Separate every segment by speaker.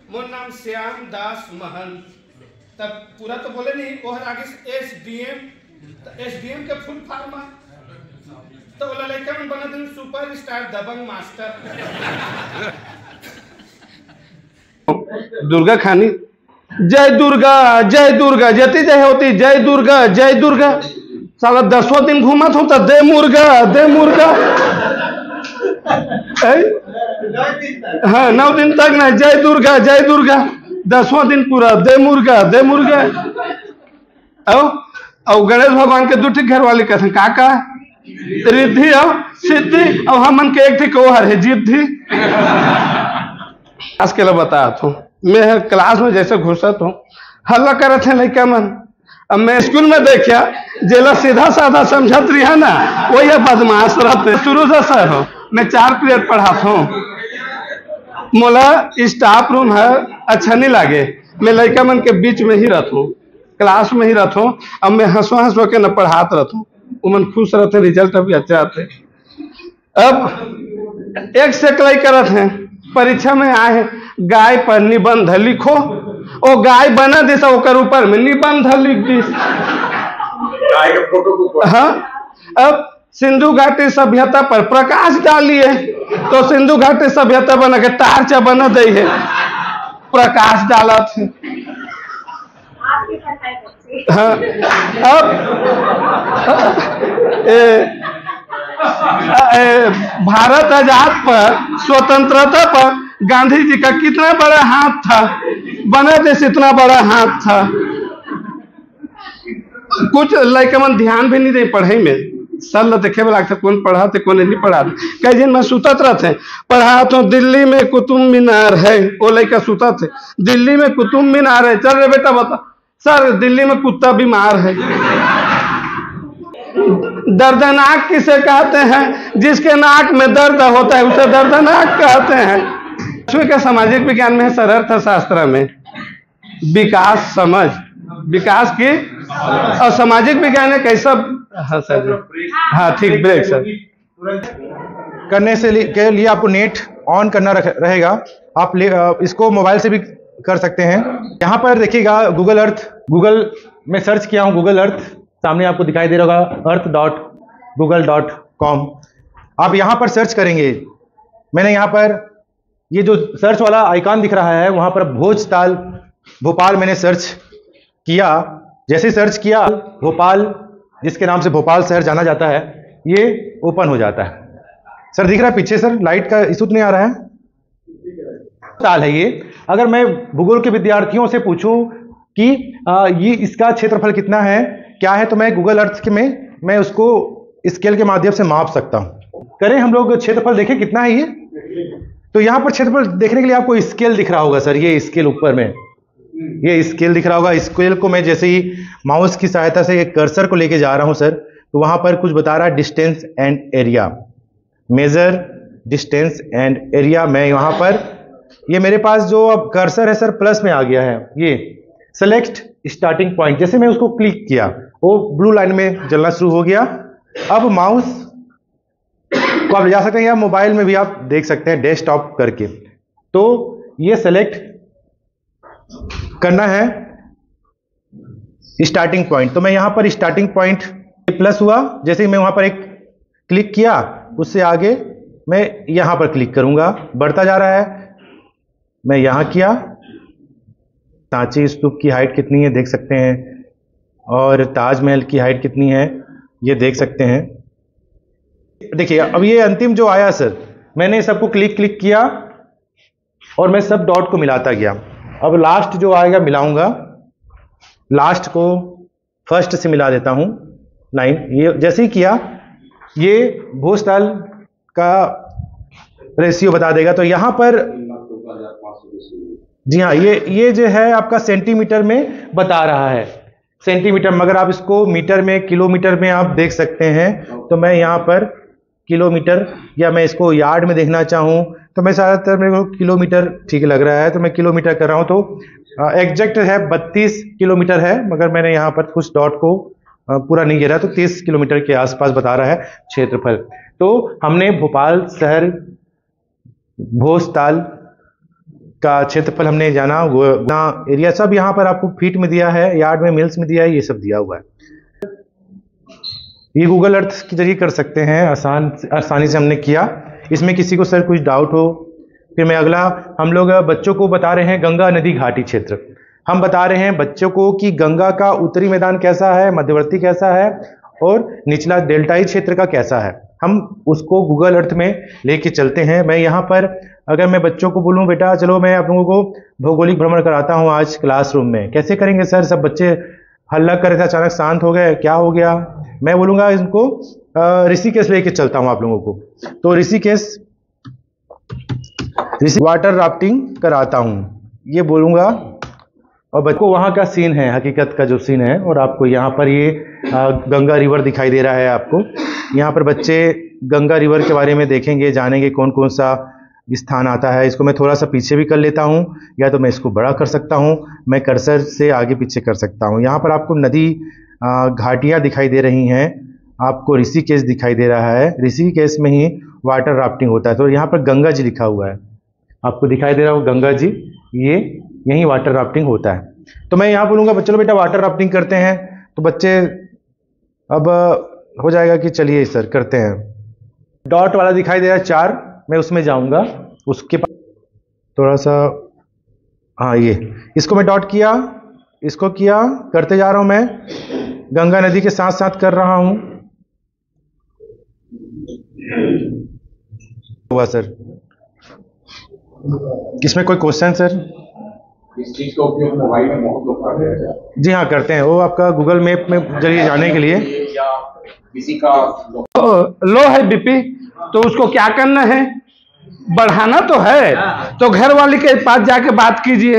Speaker 1: मोर नाम श्याम दास महंत। तब पूरा तो बोले नहीं, वो आगे से एसडीएम, एसडीएम के फुल फॉर्म तो बोला लड़का में बना दिन सुपर स्टार दबंग मास्टर। दुर्गा खानी जय दुर्गा जती जय होती जय दुर्गा। साला 10वां दिन घूमा था दे मुर्गा। हाँ 9 दिन तक ना जय दुर्गा 10वां दिन पूरा दे मुर्गा। और गणेश भगवान के 2 घर वाली कहते काका रिद्धि और सिद्धि और हमन के एक को हर है जिद्धि। आज के लिए बता तो मैं क्लास में जैसे घुसत हूँ हल्ला करत है लड़का मन। अब मैं स्कूल में देखा जेला सीधा साधा समझत रही है ना वो ये बदमाश रहते। शुरू से सर हो मैं 4 पीरियड पढ़ाता हूँ। मोला स्टाफ रूम है अच्छा नहीं लागे, मैं लड़का मन के बीच में ही रहता हूँ, क्लास में ही रहता हूँ। अब मैं हंसो के न पढ़ात रहता हूँ, वो मन खुश रहते, रिजल्ट भी अच्छा आते। अब एक से कलाई करत हैं परीक्षा में आए गाय पर निबंध लिखो, ओ गाय बना दिशा ओकर ऊपर में निबंध लिख दिस। हाँ अब सिंधु घाटी सभ्यता पर प्रकाश डालिए तो सिंधु घाटी सभ्यता बना के टार्चा बना दे है, प्रकाश डाला थे। हाँ अब भारत आजाद पर स्वतंत्रता पर गांधी जी का कितना बड़ा हाथ था, बना देश इतना बड़ा हाथ था। कुछ लड़के मन ध्यान भी नहीं दे पढ़ाई में, सल देखे वाला कौन पढ़ा थे कौन नहीं पढ़ा। कई दिन में सुतत रहते पढ़ा तो दिल्ली में कुतुब मीनार है, वो लड़का सुता थे दिल्ली में कुतुब मीनार है। चल रे बेटा बता सर दिल्ली में कुत्ता बीमार है। दर्दनाक किसे कहते हैं? जिसके नाक में दर्द होता है उसे दर्दनाक कहते हैं। विश्व के सामाजिक विज्ञान में सर अर्थशास्त्र में विकास समझ विकास की और सामाजिक विज्ञान में कैसा। हाँ सर हाँ ठीक ब्रेक सर।
Speaker 2: करने से के लिए आपको नेट ऑन करना रहेगा। आप इसको मोबाइल से भी कर सकते हैं। यहाँ पर देखिएगा गूगल अर्थ, गूगल में सर्च किया हूँ गूगल अर्थ, सामने आपको दिखाई दे रहा होगा earth.google.com। आप यहाँ पर सर्च करेंगे, मैंने यहाँ पर ये जो सर्च वाला आइकॉन दिख रहा है वहाँ पर भोजताल भोपाल मैंने सर्च किया। जैसे सर्च किया भोपाल, जिसके नाम से भोपाल शहर जाना जाता है, ये ओपन हो जाता है। सर दिख रहा है पीछे सर लाइट का इशू नहीं आ रहा है? ताल है ये। अगर मैं भूगोल के विद्यार्थियों से पूछूं कि ये इसका क्षेत्रफल कितना है क्या है, तो मैं गूगल अर्थ के में मैं उसको स्केल के माध्यम से माप सकता हूं। करें हम लोग क्षेत्रफल देखें कितना है ये। तो यहाँ पर क्षेत्रफल देखने के लिए आपको स्केल दिख रहा होगा सर, ये स्केल ऊपर में ये स्केल दिख रहा होगा। स्केल को मैं जैसे ही माउस की सहायता से एक कर्सर को लेके जा रहा हूं सर, तो वहां पर कुछ बता रहा है distance and area, major distance and area. मैं वहां पर ये मेरे पास जो अब कर्सर है सर प्लस में आ गया है, ये सेलेक्ट स्टार्टिंग पॉइंट। जैसे मैं उसको क्लिक किया वो ब्लू लाइन में जलना शुरू हो गया। अब माउस को आप ले जा सकते हैं या मोबाइल में भी आप देख सकते हैं डेस्कटॉप करके। तो ये सेलेक्ट करना है स्टार्टिंग पॉइंट, तो मैं यहां पर स्टार्टिंग पॉइंट प्लस हुआ, जैसे ही मैं वहां पर एक क्लिक किया उससे आगे मैं यहां पर क्लिक करूंगा, बढ़ता जा रहा है। मैं यहां किया, सांची स्तूप की हाइट कितनी है देख सकते हैं, और ताजमहल की हाइट कितनी है ये देख सकते हैं। देखिए अब ये अंतिम जो आया सर, मैंने सबको क्लिक किया और मैं सब डॉट को मिलाता गया। अब लास्ट जो आएगा मिलाऊंगा, लास्ट को फर्स्ट से मिला देता हूं 9। ये जैसे ही किया ये भोजताल का रेशियो बता देगा। तो यहां पर जी हाँ, ये जो है आपका सेंटीमीटर में बता रहा है, सेंटीमीटर। मगर आप इसको मीटर में किलोमीटर में आप देख सकते हैं। तो मैं यहाँ पर किलोमीटर, या मैं इसको यार्ड में देखना चाहूँ तो मैं ज़्यादातर मेरे को किलोमीटर ठीक लग रहा है तो मैं किलोमीटर कर रहा हूँ। तो एग्जैक्ट है 32 किलोमीटर है, मगर मैंने यहाँ पर कुछ डॉट को पूरा नहीं घेरा, तो 30 किलोमीटर के आसपास बता रहा है क्षेत्रफल। तो हमने भोपाल शहर भोजताल का क्षेत्रफल हमने जाना, वो एरिया सब यहाँ पर आपको फीट में दिया है, यार्ड में, मिल्स में दिया है, ये सब दिया हुआ है। ये गूगल अर्थ के जरिए कर सकते हैं, आसानी से हमने किया। इसमें किसी को सर कुछ डाउट हो? फिर मैं अगला, हम लोग बच्चों को बता रहे हैं गंगा नदी घाटी क्षेत्र। हम बता रहे हैं बच्चों को कि गंगा का उत्तरी मैदान कैसा है, मध्यवर्ती कैसा है और निचला डेल्टाई क्षेत्र का कैसा है। हम उसको गूगल अर्थ में लेके चलते हैं। मैं यहाँ पर अगर मैं बच्चों को बोलूँ बेटा चलो मैं आप लोगों को भौगोलिक भ्रमण कराता हूँ आज क्लासरूम में, कैसे करेंगे सर? सब बच्चे हल्ला कर रहे थे, अचानक शांत हो गए, क्या हो गया? मैं बोलूँगा इनको ऋषिकेश लेके चलता हूँ आप लोगों को। तो ऋषिकेश वाटर राफ्टिंग कराता हूँ, ये बोलूँगा। और बच्चों को वहाँ का सीन है, हकीकत का जो सीन है, और आपको यहाँ पर ये गंगा रिवर दिखाई दे रहा है आपको। यहाँ पर बच्चे गंगा रिवर के बारे में देखेंगे, जानेंगे कौन कौन सा स्थान आता है। इसको मैं थोड़ा सा पीछे भी कर लेता हूँ, या तो मैं इसको बड़ा कर सकता हूँ, मैं कर्सर से आगे पीछे कर सकता हूँ। यहाँ पर आपको नदी घाटियाँ दिखाई दे रही हैं, आपको ऋषिकेश दिखाई दे रहा है। ऋषिकेश में ही वाटर राफ्टिंग होता है। तो यहाँ पर गंगा जी लिखा हुआ है, आपको दिखाई दे रहा हो गंगा जी, ये यहीं वाटर राफ्टिंग होता है। तो मैं यहाँ बोलूँगा चलो बेटा वाटर राफ्टिंग करते हैं। तो बच्चे अब हो जाएगा कि चलिए सर करते हैं। डॉट वाला दिखाई दे रहा है 4, मैं उसमें जाऊँगा, उसके पास थोड़ा सा, हाँ ये, इसको मैं डॉट किया, इसको किया, करते जा रहा हूँ मैं, गंगा नदी के साथ साथ कर रहा हूँ। हुआ सर? इसमें कोई क्वेश्चन सर?
Speaker 3: इस चीज का उपयोग मोबाइल में बहुत लोग करते हैं।
Speaker 2: जी हाँ करते हैं, वो आपका गूगल मैप में जरिए जाने के लिए।
Speaker 3: या किसी का
Speaker 1: लो है बीपी, तो उसको क्या करना है? बढ़ाना तो है, तो घर वाले के पास जाके बात कीजिए।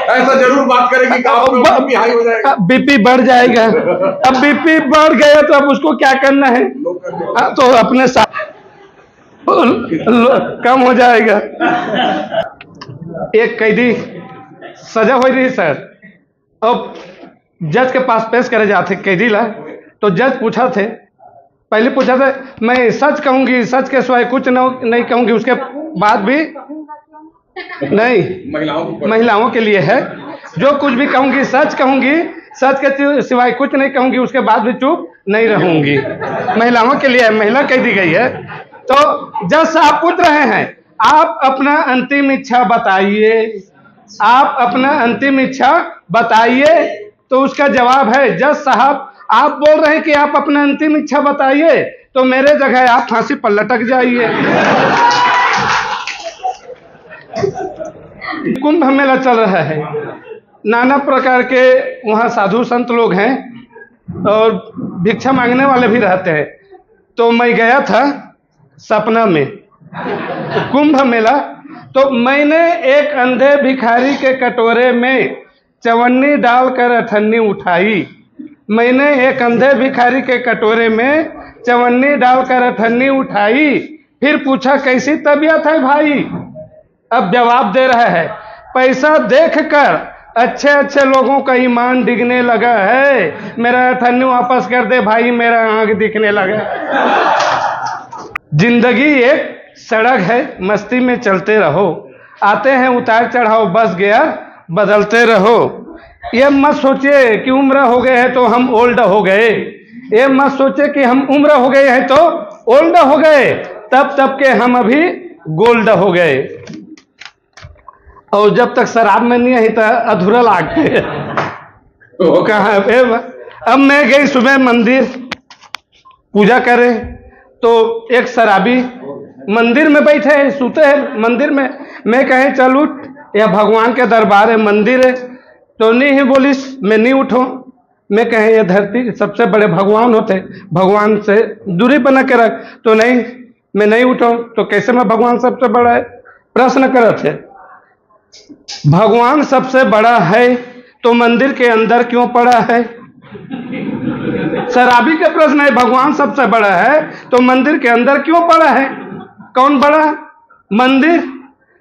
Speaker 3: ऐसा जरूर बात करेंगे कि बीपी हाई हो जाएगा,
Speaker 1: बीपी बढ़ जाएगा। अब बीपी बढ़ गया तो अब उसको क्या करना है? तो अपने साथ कम हो जाएगा। एक कैदी सजा हो रही सर, अब जज के पास पेश करे जाते कैदी ला, तो जज पूछा थे, पहले पूछा था मैं सच कहूंगी, सच के सिवाय कुछ नहीं कहूंगी, उसके बाद भी नहीं, महिलाओं के लिए है, जो कुछ भी कहूंगी सच कहूंगी, सच के सिवाय कुछ नहीं कहूंगी, उसके बाद भी चुप नहीं रहूंगी। महिलाओं के लिए महिला कह दी गई है। तो जज साहब पूछ रहे हैं आप अपना अंतिम इच्छा बताइए, आप अपना अंतिम इच्छा बताइए। तो उसका जवाब है जज साहब आप बोल रहे हैं कि आप अपना अंतिम इच्छा बताइए, तो मेरे जगह आप फांसी पर लटक जाइए। कुंभ मेला चल रहा है, नाना प्रकार के वहाँ साधु संत लोग हैं और भिक्षा मांगने वाले भी रहते हैं। तो मैं गया था सपना में कुंभ मेला, तो मैंने एक अंधे भिखारी के कटोरे में चवन्नी डालकर अठन्नी उठाई। मैंने एक अंधे भिखारी के कटोरे में चवन्नी डालकर अठन्नी उठाई, फिर पूछा कैसी तबीयत है भाई? अब जवाब दे रहा है पैसा देखकर अच्छे अच्छे लोगों का ईमान डिगने लगा है, मेरा अठन्नी वापस कर दे भाई, मेरा आंख दिखने लगा। जिंदगी एक सड़क है, मस्ती में चलते रहो, आते हैं उतार चढ़ाव, बस गया बदलते रहो। ये मत सोचिए कि उम्र हो गए हैं तो हम ओल्ड हो गए, ये मत सोचिए कि हम उम्र हो गए हैं तो ओल्ड हो गए, तब तब के हम अभी गोल्ड हो गए। और जब तक शराब में नहीं आई तो अधूरा लागते कहाँ। अब मैं गई सुबह मंदिर पूजा करे, तो एक शराबी मंदिर में बैठे हैं, सूते हैं मंदिर में। मैं कहे चल उठ, यह भगवान के दरबार है, मंदिर है। तो नहीं ही बोलिस मैं नहीं उठूं। मैं कहे ये धरती सबसे बड़े भगवान होते, भगवान से दूरी बना के रख। तो नहीं मैं नहीं उठूं, तो कैसे मैं भगवान सबसे बड़ा है? प्रश्न करे थे भगवान सबसे बड़ा है तो मंदिर के अंदर क्यों पड़ा है? शराबी का प्रश्न है भगवान सबसे बड़ा है तो मंदिर के अंदर क्यों पड़ा है? कौन बड़ा? मंदिर।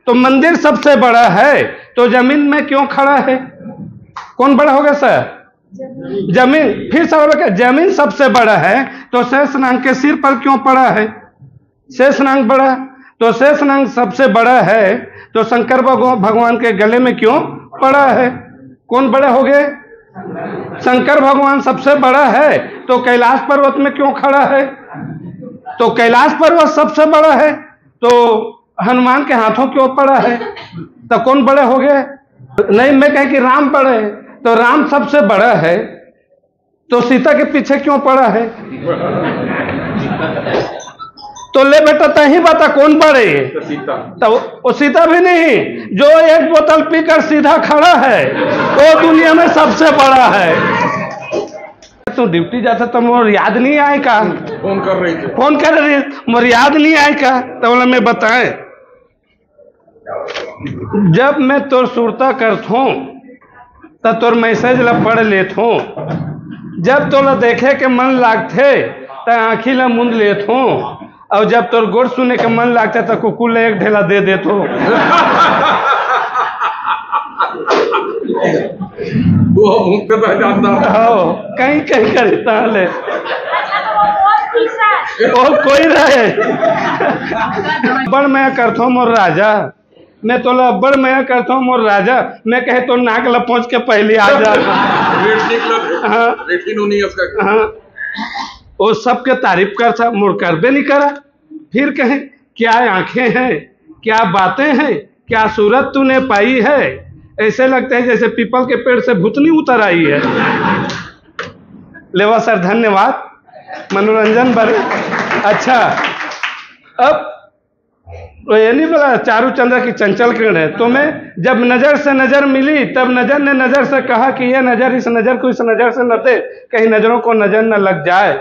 Speaker 1: तो मंदिर सबसे बड़ा है तो जमीन में क्यों खड़ा है? कौन बड़ा होगा सर? जमीन। फिर सवाल जमीन सबसे बड़ा है तो शेषनाग के सिर पर क्यों पड़ा है? शेषनाग बड़ा, तो शेषनाग सबसे बड़ा है तो शंकर भगवान के गले में क्यों पड़ा है? कौन बड़े हो गए? शंकर भगवान सबसे बड़ा है, तो कैलाश पर्वत में क्यों खड़ा है? तो कैलाश पर्वत सबसे बड़ा है, तो हनुमान के हाथों क्यों पड़ा है? तो कौन बड़े हो गए? नहीं, मैं कहे कि राम बड़े हैं, तो राम सबसे बड़ा है, तो सीता के पीछे क्यों पड़ा है? तो ले बेटा तही बता कौन बड़े? तो वो सीता भी नहीं, जो एक बोतल पीकर सीधा खड़ा है वो दुनिया में सबसे बड़ा है। तू ड्यूटी जाता तो मोर याद नहीं आए का?
Speaker 3: फोन कर रही थी,
Speaker 1: फोन कर रही, मोर याद नहीं आए का? तो बोला मैं बताए, जब मैं तोर सुरता करथूं तो तोर मैसेज ला पढ़ लेथूं, जब तोला देखे के मन लागथे तो आँखी ला मूंद लेथूं, और जब तोर गोड़ सुने के मन लागता तो कुकुर ले एक ढेला दे देतो।
Speaker 3: वो मुंह पे तो जानता
Speaker 1: हो कहीं कहीं करता ले और कोई रहे बड़ मैं करता हूँ मोर राजा, मैं तोला बड़ मैं करता हूँ मोर राजा, मैं कहे तो नाक ला पहुँच के पहले आ जा। हाँ, वो सबके तारीफ करता, मोर करबे नहीं करा। फिर कहें क्या आंखें हैं, क्या बातें हैं, क्या सूरत तूने पाई है, ऐसे लगता है जैसे पीपल के पेड़ से भूतनी उतर आई है। लेवा सर, धन्यवाद, मनोरंजन बड़े अच्छा। अब ये नहीं बोला चारू चंद्र की चंचल किरण है, तो मैं जब नजर से नजर मिली तब नजर ने नजर से कहा कि यह नजर इस नजर को इस नजर से न दे, कहीं नजरों को नजर न लग जाए।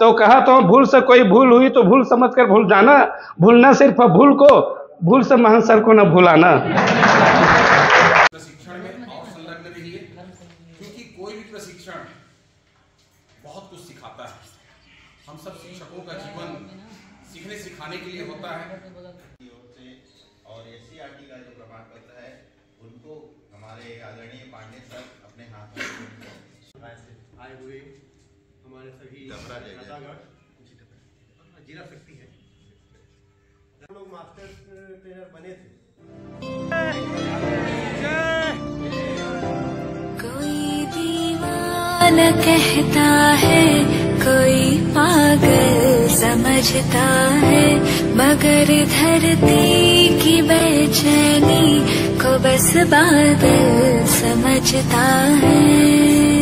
Speaker 1: तो कहा तो भूल से कोई भूल हुई तो भूल समझकर भूल जाना, भूलना सिर्फ भूल को, भूल से महान सर को न भुलाना।
Speaker 3: प्रशिक्षण में और संलग्न रहिए, क्योंकि कोई भी प्रशिक्षण बहुत कुछ सिखाता है। हम सब शिक्षकों का जीवन सीखने सिखाने के लिए होता है।
Speaker 4: और एससीईआरटी का जो प्रमाण पत्र है उनको हमारे आदरणीय पांडे सर अपने हाथ में
Speaker 5: आए हुए हमारे सभी जिला शक्ति है, हम लोग मास्टर ट्रेनर बने थे।
Speaker 6: कोई दीवाना कहता है, कोई पागल समझता है, मगर धरती की बेचैनी को बस बादल समझता है।